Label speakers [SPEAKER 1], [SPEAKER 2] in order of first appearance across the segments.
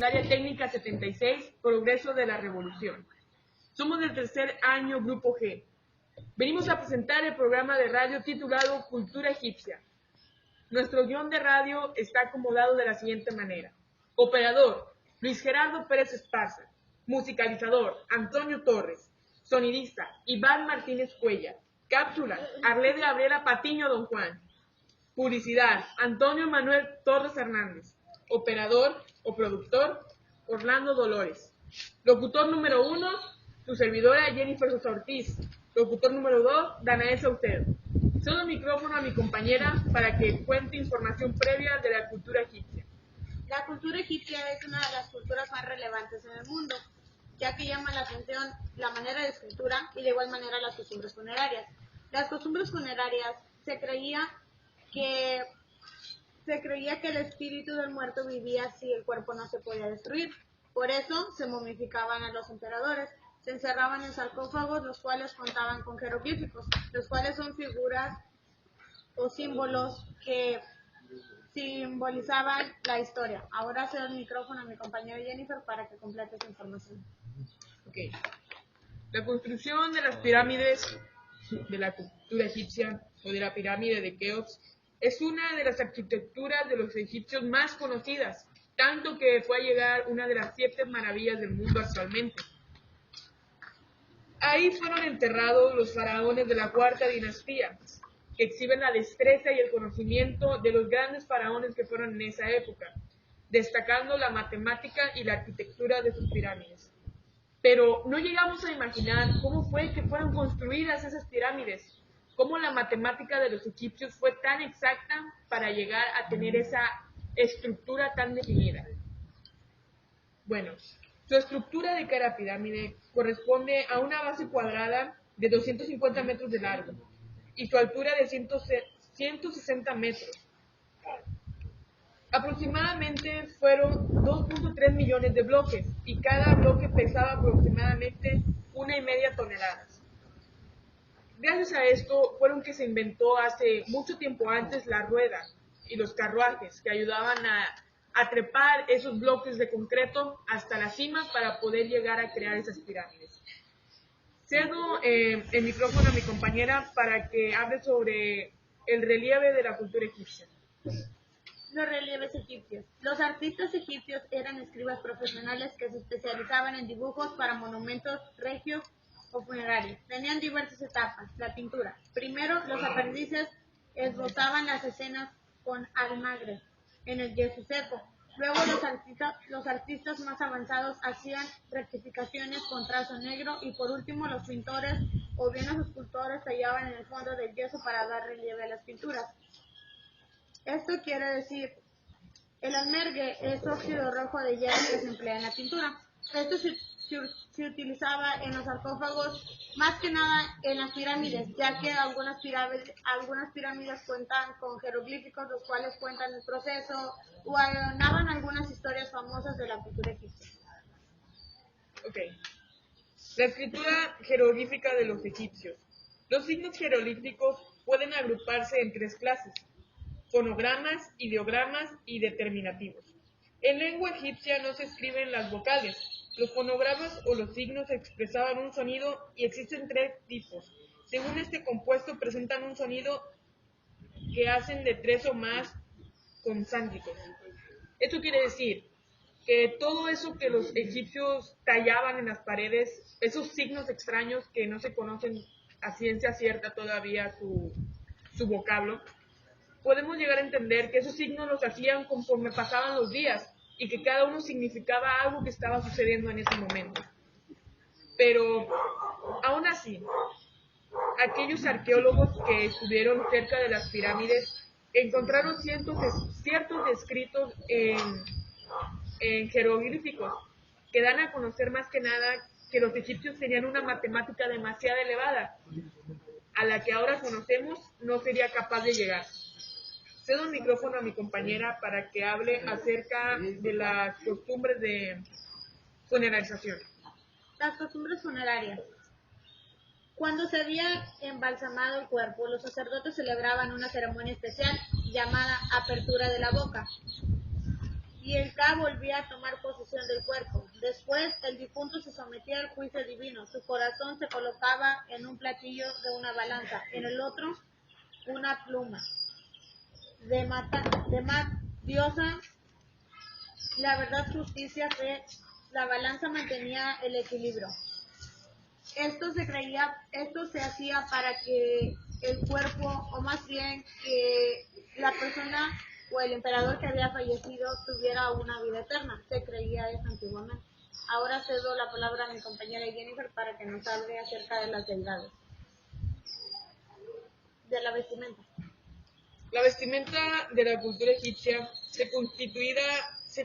[SPEAKER 1] Secundaria Técnica 76, Progreso de la Revolución. Somos del tercer año Grupo G. Venimos a presentar el programa de radio titulado Cultura Egipcia. Nuestro guión de radio está acomodado de la siguiente manera. Operador, Luis Gerardo Pérez Esparza. Musicalizador, Antonio Torres. Sonidista, Iván Martínez Cuellar. Cápsula, Arlet Gabriela Patiño Don Juan. Publicidad, Antonio Manuel Torres Hernández. Operador o productor, Orlando Dolores. Locutor número 1, su servidora Jennifer Sosa Ortiz. Locutor número 2, Danae Saucedo. Cedo el micrófono a mi compañera para que cuente información previa de la cultura egipcia.
[SPEAKER 2] La cultura egipcia es una de las culturas más relevantes en el mundo, ya que llama la atención la manera de escritura y de igual manera las costumbres funerarias. Las costumbres funerarias se creía que el espíritu del muerto vivía si el cuerpo no se podía destruir. Por eso se momificaban a los emperadores, se encerraban en sarcófagos, los cuales contaban con jeroglíficos, los cuales son figuras o símbolos que simbolizaban la historia. Ahora cedo el micrófono a mi compañera Jennifer para que complete su información.
[SPEAKER 1] Okay. La construcción de las pirámides de la cultura egipcia o de la pirámide de Keops es una de las arquitecturas de los egipcios más conocidas, tanto que fue a llegar una de las 7 maravillas del mundo actualmente. Ahí fueron enterrados los faraones de la cuarta dinastía, que exhiben la destreza y el conocimiento de los grandes faraones que fueron en esa época, destacando la matemática y la arquitectura de sus pirámides. Pero no llegamos a imaginar cómo fue que fueron construidas esas pirámides, cómo la matemática de los egipcios fue tan exacta para llegar a tener esa estructura tan definida. Bueno, su estructura de cada pirámide corresponde a una base cuadrada de 250 metros de largo y su altura de 160 metros. Aproximadamente fueron 2.3 millones de bloques y cada bloque pesaba aproximadamente 1,5 toneladas. Gracias a esto fueron que se inventó hace mucho tiempo antes la rueda y los carruajes que ayudaban a trepar esos bloques de concreto hasta la cima para poder llegar a crear esas pirámides. Cedo el micrófono a mi compañera para que hable sobre el relieve de la cultura egipcia.
[SPEAKER 2] Los relieves egipcios. Los artistas egipcios eran escribas profesionales que se especializaban en dibujos para monumentos regios o funerarios. Tenían diversas etapas. La pintura. Primero, los aprendices esbozaban las escenas con almagre en el yeso seco. Luego, los artistas más avanzados hacían rectificaciones con trazo negro y por último, los pintores o bien los escultores tallaban en el fondo del yeso para dar relieve a las pinturas. Esto quiere decir, el almergue es óxido rojo de hierro que se emplea en la pintura. Esto se utilizaba en los sarcófagos, más que nada en las pirámides, ya que algunas pirámides cuentan con jeroglíficos, los cuales cuentan el proceso o narran algunas historias famosas de la cultura egipcia.
[SPEAKER 1] Okay. La escritura jeroglífica de los egipcios. Los signos jeroglíficos pueden agruparse en 3 clases: fonogramas, ideogramas y determinativos. En lengua egipcia no se escriben las vocales. Los fonogramas o los signos expresaban un sonido y existen 3 tipos. Según este compuesto presentan un sonido que hacen de 3 o más consánticos. Esto quiere decir que todo eso que los egipcios tallaban en las paredes, esos signos extraños que no se conocen a ciencia cierta todavía su vocablo, podemos llegar a entender que esos signos los hacían conforme pasaban los días y que cada uno significaba algo que estaba sucediendo en ese momento. Pero, aún así, aquellos arqueólogos que estuvieron cerca de las pirámides encontraron ciertos escritos en jeroglíficos que dan a conocer más que nada que los egipcios tenían una matemática demasiado elevada, a la que ahora conocemos no sería capaz de llegar. Cedo el micrófono a mi compañera para que hable acerca de las costumbres de funeralización.
[SPEAKER 2] Las costumbres funerarias. Cuando se había embalsamado el cuerpo, los sacerdotes celebraban una ceremonia especial llamada apertura de la boca. y el Ka volvía a tomar posesión del cuerpo. Después, el difunto se sometía al juicio divino. Su corazón se colocaba en un platillo de una balanza, en el otro una pluma. Diosa, la verdad, justicia, fe, la balanza mantenía el equilibrio. Esto se hacía para que el cuerpo, o más bien que la persona o el emperador que había fallecido tuviera una vida eterna. Se creía eso antiguamente. Ahora cedo la palabra a mi compañera Jennifer para que nos hable acerca de las deidades, de la vestimenta.
[SPEAKER 1] La vestimenta de la cultura egipcia se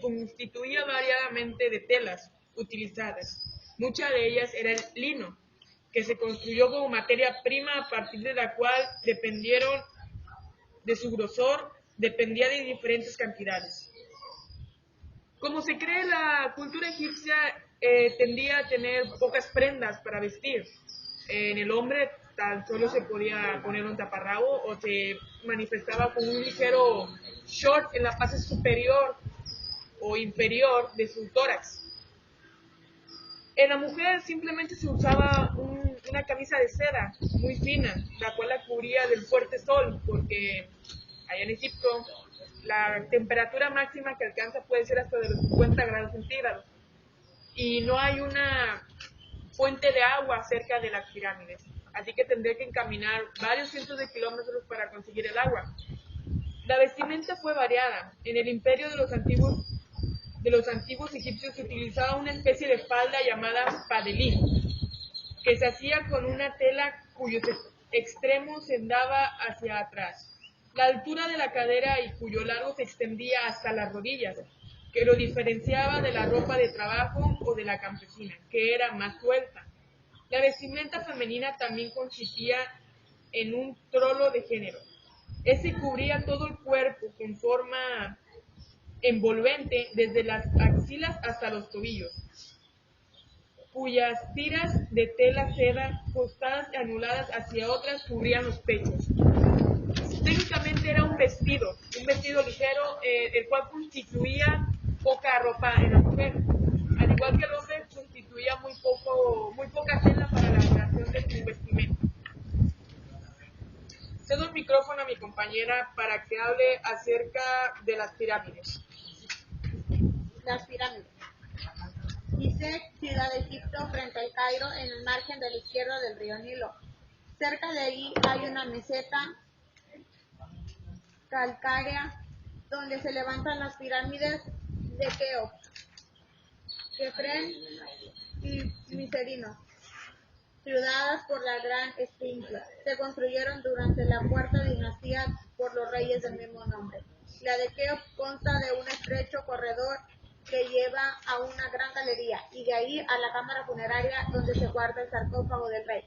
[SPEAKER 1] constituía variadamente de telas utilizadas. Muchas de ellas era el lino, que se construyó como materia prima a partir de la cual dependieron de su grosor, dependía de diferentes cantidades. Como se cree, la cultura egipcia tendía a tener pocas prendas para vestir. En el hombre tan solo se podía poner un taparrabo o se manifestaba con un ligero short en la parte superior o inferior de su tórax. En la mujer simplemente se usaba una camisa de seda muy fina, la cual la cubría del fuerte sol, porque allá en Egipto la temperatura máxima que alcanza puede ser hasta de los 50 grados centígrados. Y no hay una fuente de agua cerca de las pirámides, así que tendría que caminar varios cientos de kilómetros para conseguir el agua. La vestimenta fue variada. En el imperio de los antiguos egipcios se utilizaba una especie de falda llamada padelín, que se hacía con una tela cuyos extremos se daba hacia atrás. La altura de la cadera y cuyo largo se extendía hasta las rodillas, que lo diferenciaba de la ropa de trabajo o de la campesina, que era más suelta. La vestimenta femenina también consistía en un trolo de género. Este cubría todo el cuerpo con forma envolvente desde las axilas hasta los tobillos, cuyas tiras de tela seda, costadas y anuladas hacia otras, cubrían los pechos. Técnicamente era un vestido ligero, el cual constituía poca ropa en la mujer. Al igual que el hombre, constituía muy poca tela para la creación de su vestimenta. Cedo el micrófono a mi compañera para que hable acerca de las pirámides.
[SPEAKER 2] Las pirámides. Gizeh, ciudad de Egipto, frente al Cairo, en el margen de la izquierda del río Nilo. Cerca de ahí hay una meseta calcárea donde se levantan las pirámides de Keops, Kefren y Micerino, ciudades por la Gran Esfinge. Se construyeron durante la cuarta dinastía por los reyes del mismo nombre. La de Keops consta de un estrecho corredor que lleva a una gran galería y de ahí a la cámara funeraria donde se guarda el sarcófago del rey.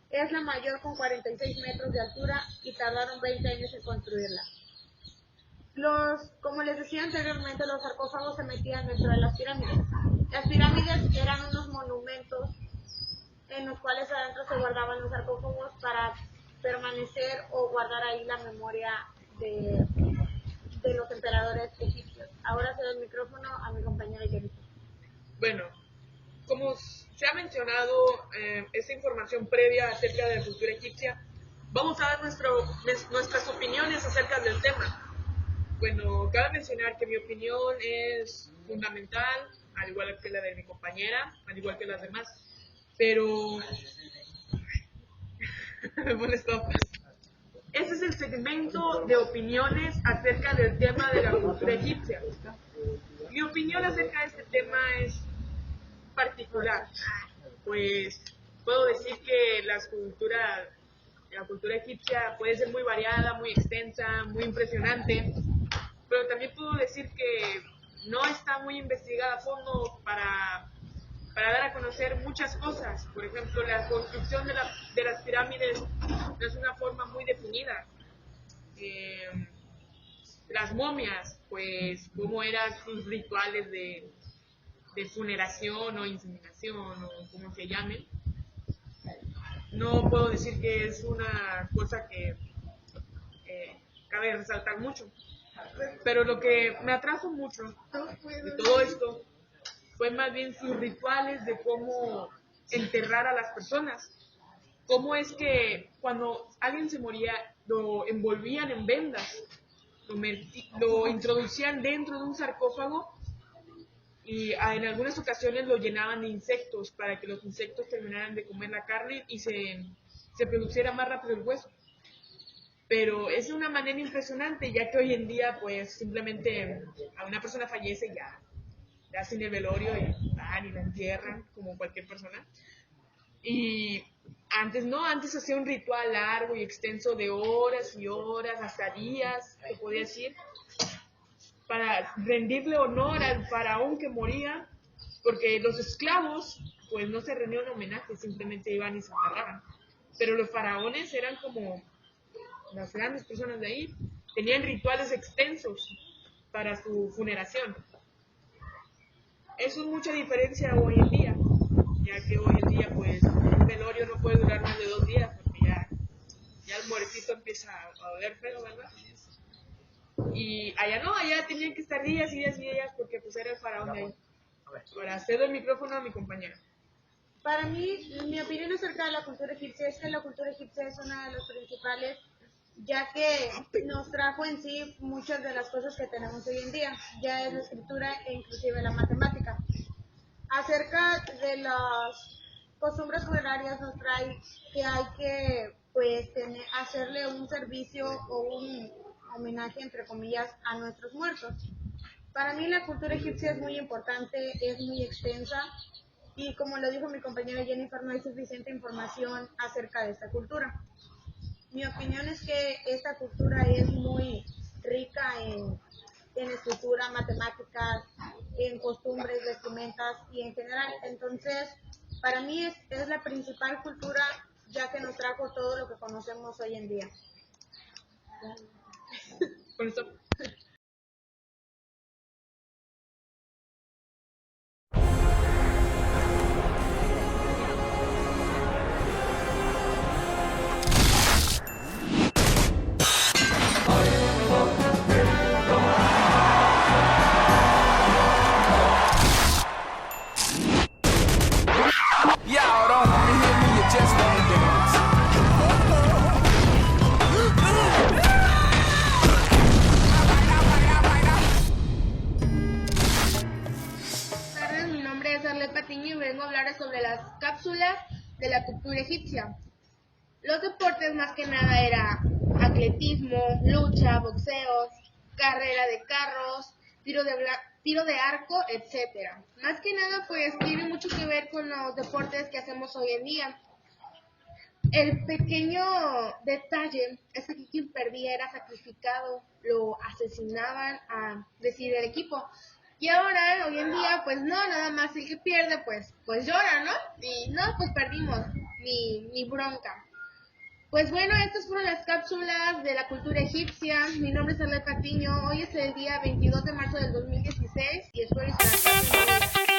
[SPEAKER 2] Es la mayor, con 46 metros de altura, y tardaron 20 años en construirla. Como les decía anteriormente, los sarcófagos se metían dentro de las pirámides. Las pirámides eran unos monumentos en los cuales adentro se guardaban los sarcófagos para permanecer o guardar ahí la memoria de los emperadores egipcios. Ahora cedo el micrófono a mi compañera Jennifer.
[SPEAKER 1] Bueno, como se ha mencionado esta información previa acerca de la cultura egipcia, vamos a dar nuestras opiniones acerca del tema. Bueno, cabe mencionar que mi opinión es fundamental, al igual que la de mi compañera, al igual que las demás, pero me molestó. Este es el segmento de opiniones acerca del tema de la cultura egipcia. Mi opinión acerca de este tema es particular, pues puedo decir que la cultura egipcia puede ser muy variada, muy extensa, muy impresionante, pero también puedo decir que no está muy investigada a fondo para dar a conocer muchas cosas. Por ejemplo, la construcción de las pirámides no es una forma muy definida. Las momias, pues cómo eran sus rituales de funeración o inseminación o como se llamen. No puedo decir que es una cosa que cabe resaltar mucho. Pero lo que me atrajo mucho de todo esto fue más bien sus rituales de cómo enterrar a las personas. Cómo es que cuando alguien se moría lo envolvían en vendas, lo introducían dentro de un sarcófago y en algunas ocasiones lo llenaban de insectos para que los insectos terminaran de comer la carne y se produciera más rápido el hueso. Pero es de una manera impresionante, ya que hoy en día pues simplemente a una persona fallece ya hacen el velorio y van y la entierran como cualquier persona. Y antes no, antes hacía un ritual largo y extenso de horas y horas, hasta días, se podía decir, para rendirle honor al faraón que moría, porque los esclavos pues no se rendían homenaje, simplemente iban y se enterraban. Pero los faraones eran como las grandes personas de ahí, tenían rituales extensos para su funeración. Eso es mucha diferencia hoy en día, ya que hoy en día pues un velorio no puede durar más de 2 días, porque ya el muertito empieza a doler feo, ¿verdad? Y allá no, allá tenían que estar días y días y días, porque pues era el faraón de ahí. Ahora cedo el micrófono a mi compañera.
[SPEAKER 2] Para mí, mi opinión acerca de la cultura egipcia es que la cultura egipcia es una de las principales, ya que nos trajo en sí muchas de las cosas que tenemos hoy en día, ya es la escritura e inclusive la matemática. Acerca de las costumbres funerarias nos trae que hay que pues hacerle un servicio o un homenaje entre comillas a nuestros muertos. Para mí la cultura egipcia es muy importante, es muy extensa y como lo dijo mi compañera Jennifer, no hay suficiente información acerca de esta cultura. Mi opinión es que esta cultura es muy rica en escritura, matemáticas, en costumbres, vestimentas y en general. Entonces, para mí es la principal cultura ya que nos trajo todo lo que conocemos hoy en día.
[SPEAKER 1] Con esto.
[SPEAKER 2] Y vengo a hablar sobre las cápsulas de la cultura egipcia. Los deportes más que nada era atletismo, lucha, boxeo, carrera de carros, tiro de arco, etcétera. Más que nada pues tiene mucho que ver con los deportes que hacemos hoy en día. El pequeño detalle es que quien perdía era sacrificado, lo asesinaban a decir el equipo. Y ahora, hoy en día, pues no, nada más el que pierde, pues llora, ¿no? Y no, pues perdimos, ni bronca. Pues bueno, estas fueron las cápsulas de la cultura egipcia. Mi nombre es Arlet Patiño. Hoy es el día 22 de marzo del 2016 y espero que se la pasen bien.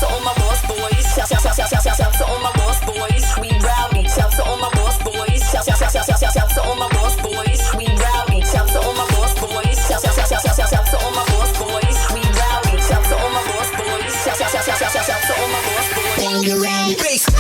[SPEAKER 3] To all my lost boys, shout to all my lost boys, we rowdy. Shout to all my lost boys, shout to all my lost boys, we rowdy. Shout to all my lost boys, shout to all my lost boys, we rowdy. Shout to all my lost boys, shout to all my lost boys.